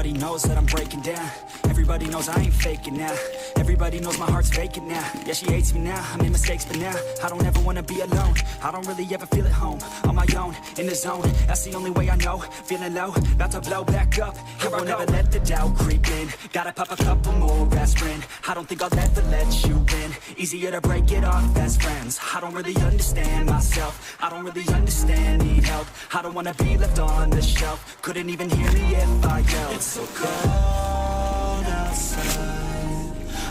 Everybody knows that I'm breaking down. Everybody knows I ain't faking now. Everybody knows my heart's vacant now. Yeah, she hates me now, I made mistakes, but now I don't ever wanna be alone. I don't really ever feel at home, on my own, in the zone. That's the only way I know, feeling low, about to blow back up. Here I won't ever let the doubt creep in. Gotta pop a couple more aspirin. I don't think I'll ever let you in. Easier to break it off best friends. I don't really understand myself, I don't really understand, need help. I don't wanna be left on the shelf. Couldn't even hear me if I yelled. It's so cold outside,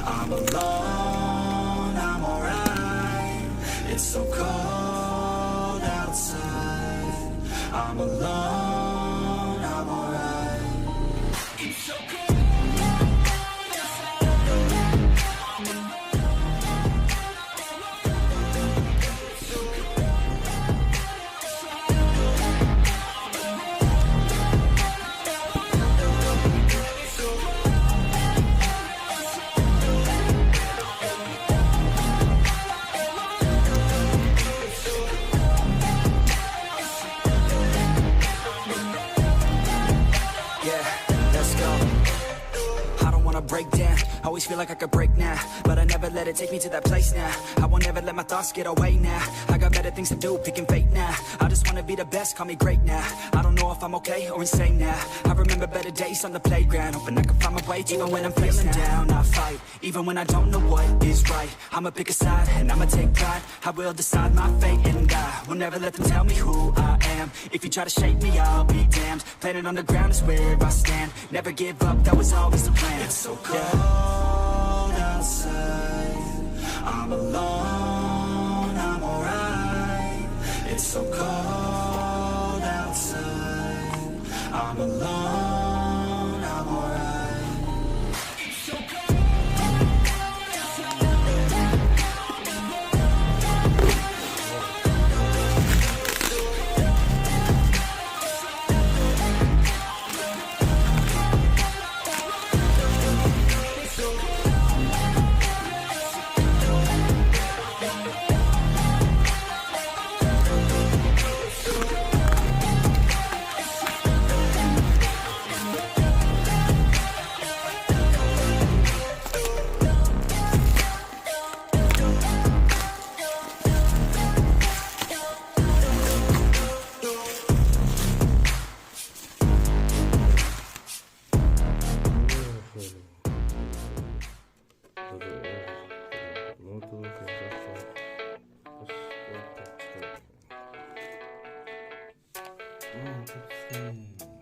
I'm alone, I'm alright. It's so cold outside, I'm alone, I'm alright. It's so cold. Break down, always feel like I could break now, but I never let it take me to that place now. I won't ever let my thoughts get away now. I got better things to do, picking fate now. I just wanna be the best, call me great now. I don't know if I'm okay or insane now. I remember better days on the playground, hoping I can find my way even when I'm feeling down. I fight, even when I don't know what is right. I'ma pick a side, and I'ma take pride. I will decide my fate, and I will never let them tell me who I am. If you try to shake me, I'll be damned. Planet on the ground is where I stand. Never give up, that was always the plan. It's so cold outside, I'm alone, I'm alright. It's so cold outside, I'm alone, I'm alright. It's so cold. Mantap sih.